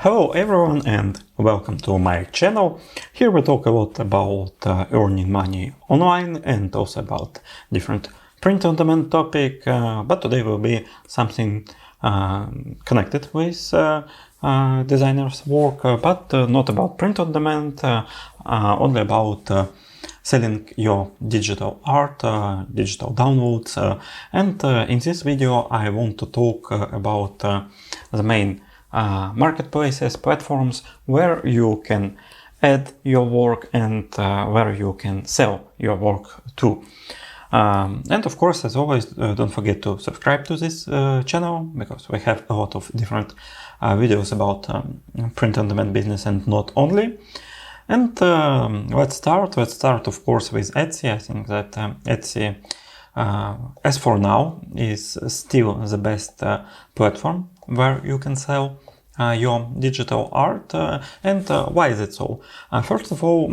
Hello everyone and welcome to my channel. Here we talk a lot about earning money online and also about different print-on-demand topic, but today will be something connected with designers' work, but not about print-on-demand, only about selling your digital art, digital downloads, and in this video I want to talk about the main marketplaces, platforms where you can add your work and where you can sell your work to. And of course, as always, don't forget to subscribe to this channel, because we have a lot of different videos about print-on-demand business and not only. And let's start of course with Etsy. I think that Etsy, as for now, is still the best platform where you can sell your digital art. And why is it so? First of all,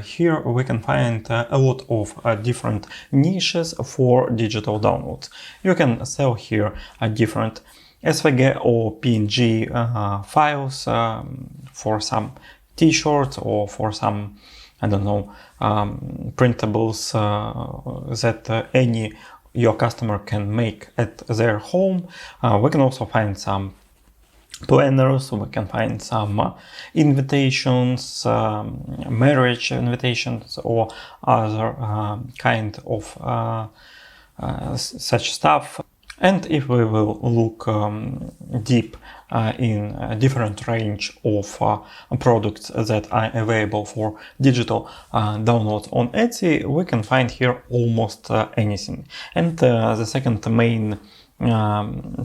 here we can find a lot of different niches for digital downloads. You can sell here different SVG or PNG files for some t-shirts or for some, I don't know, printables that any your customer can make at their home. We can also find some planners, we can find some invitations, marriage invitations or other kind of such stuff. And if we will look deep in a different range of products that are available for digital downloads on Etsy, we can find here almost anything. And the second main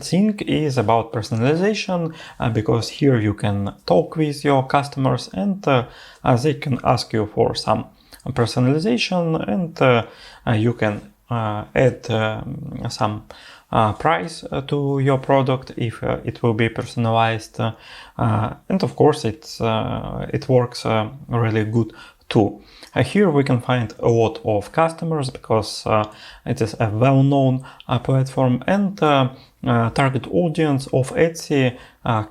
thing is about personalization, because here you can talk with your customers and they can ask you for some personalization, and you can add some price to your product if it will be personalized, and of course it works really good too. Here we can find a lot of customers because it is a well-known platform, and target audience of Etsy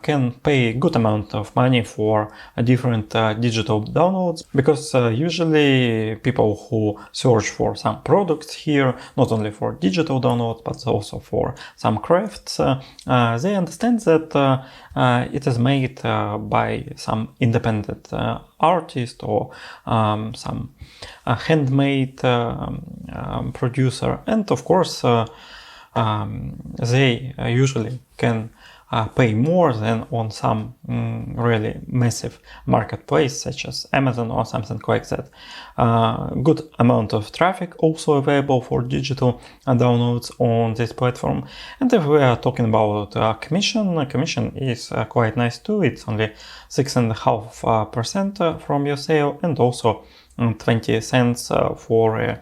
can pay a good amount of money for different digital downloads, because usually people who search for some products here, not only for digital downloads but also for some crafts, they understand that it is made by some independent artist or some handmade producer, and of course they usually can pay more than on some really massive marketplace such as Amazon or something like that. Good amount of traffic also available for digital downloads on this platform. And if we are talking about commission is quite nice too. It's only 6.5% from your sale, and also 20 cents for a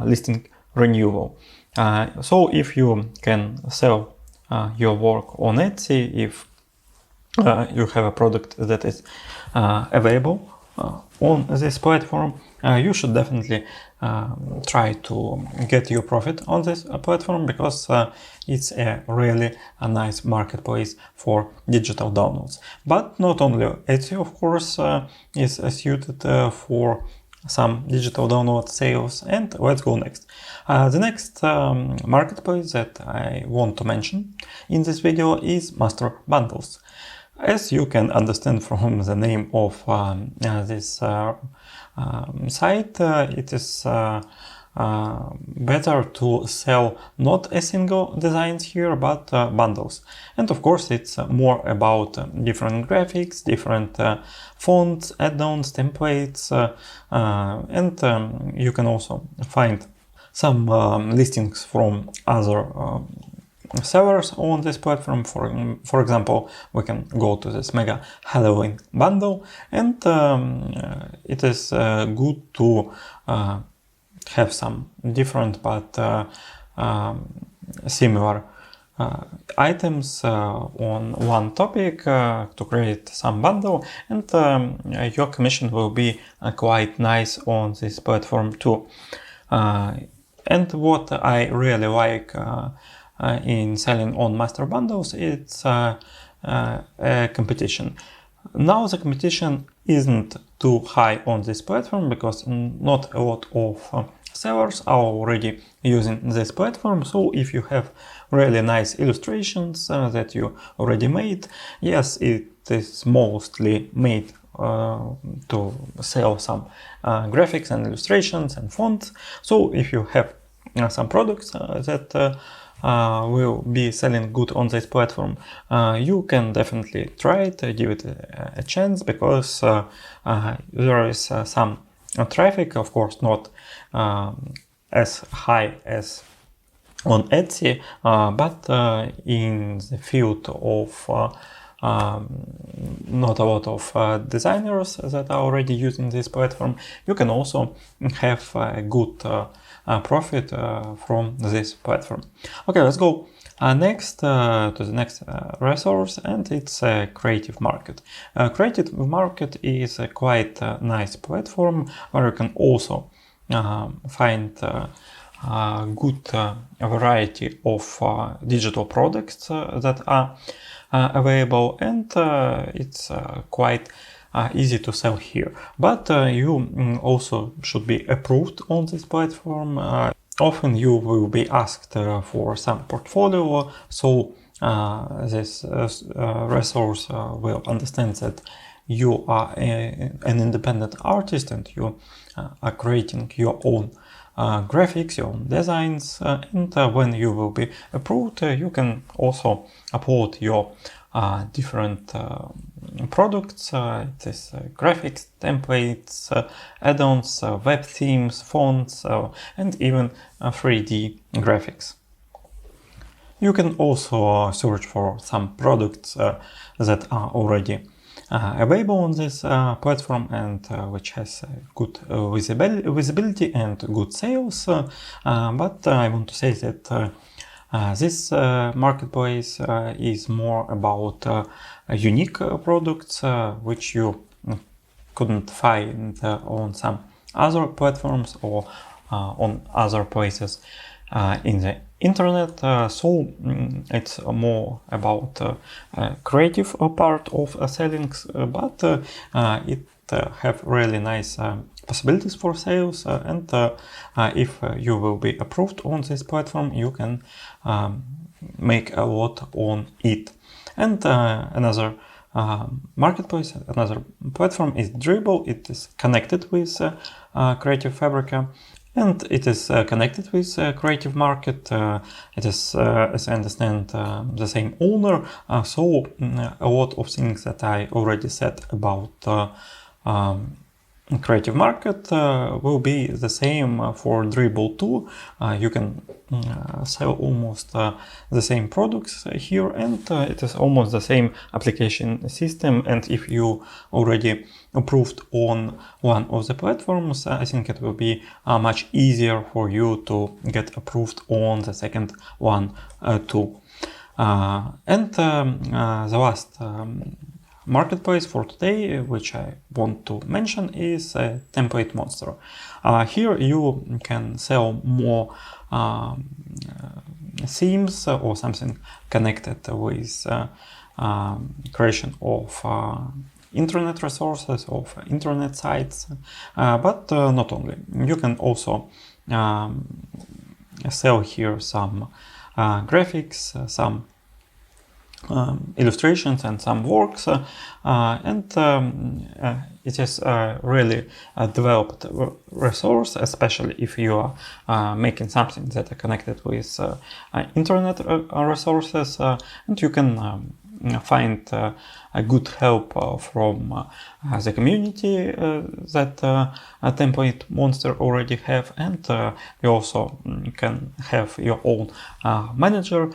listing renewal. So if you can sell your work on Etsy, if you have a product that is available on this platform, you should definitely try to get your profit on this platform, because it's a really nice marketplace for digital downloads. But not only Etsy, of course, is suited for some digital download sales. And let's go next. The next marketplace that I want to mention in this video is Master Bundles. As you can understand from the name of this site, it is better to sell not a single designs here, but bundles. And of course it's more about different graphics, different fonts, add-ons, templates, and you can also find some listings from other sellers on this platform. For example, we can go to this mega Halloween bundle, and it is good to have some different but similar items on one topic to create some bundle, and your commission will be quite nice on this platform too. And what I really like in selling on master bundles, it's a competition. Now the competition isn't too high on this platform because not a lot of sellers are already using this platform. So if you have really nice illustrations that you already made, yes, it is mostly made to sell some graphics and illustrations and fonts. So if you have some products that will be selling good on this platform, you can definitely try it, give it a chance, because there is some traffic, of course not as high as on Etsy, but in the field of not a lot of designers that are already using this platform, you can also have a good profit from this platform. Okay, let's go next to the next resource, and it's Creative Market. Creative Market is a quite nice platform where you can also find good variety of digital products that are available, and it's quite easy to sell here. But you also should be approved on this platform. Often you will be asked for some portfolio, so this resource will understand that you are an independent artist and you are creating your own graphics, your own designs, and when you will be approved, you can also upload your different products, this graphics, templates, add-ons, web themes, fonts, and even 3D graphics. You can also search for some products that are already available on this platform and which has good visibility and good sales. But I want to say that this marketplace is more about unique products which you couldn't find on some other platforms or on other places in the internet. So it's more about creative part of selling, but it have really nice possibilities for sales, and if you will be approved on this platform, you can make a lot on it. And another marketplace, another platform is Dribbble. It is connected with Creative Fabrica, and it is connected with Creative Market. It is, as I understand, the same owner. So a lot of things that I already said about Creative Market will be the same for Dribbble too. You can sell almost the same products here, and it is almost the same application system. And if you already approved on one of the platforms, I think it will be much easier for you to get approved on the second one too. And the last marketplace for today, which I want to mention, is Template Monster. Here you can sell more themes or something connected with creation of internet resources, of internet sites, but not only. You can also sell here some graphics, some illustrations and some works, and it is a really developed resource, especially if you are making something that are connected with internet resources, and you can find a good help from the community that Template Monster already have, and you also can have your own manager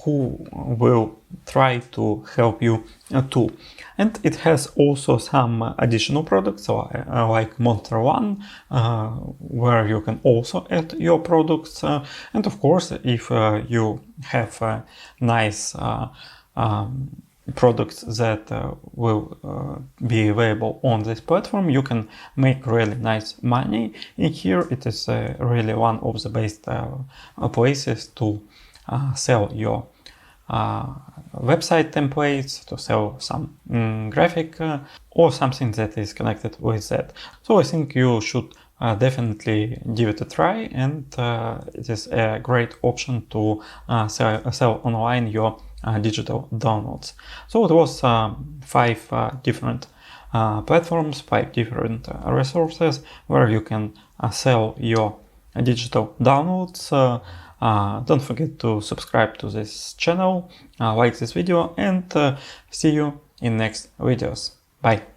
who will try to help you too. And it has also some additional products like Monster One, where you can also add your products. And of course, if you have nice products that will be available on this platform, you can make really nice money. In here, it is really one of the best places to sell your website templates, to sell some graphic or something that is connected with that. So I think you should definitely give it a try, and it is a great option to sell online your digital downloads. So it was 5 different platforms, 5 different resources where you can sell your digital downloads. Don't forget to subscribe to this channel, like this video, and see you in next videos. Bye.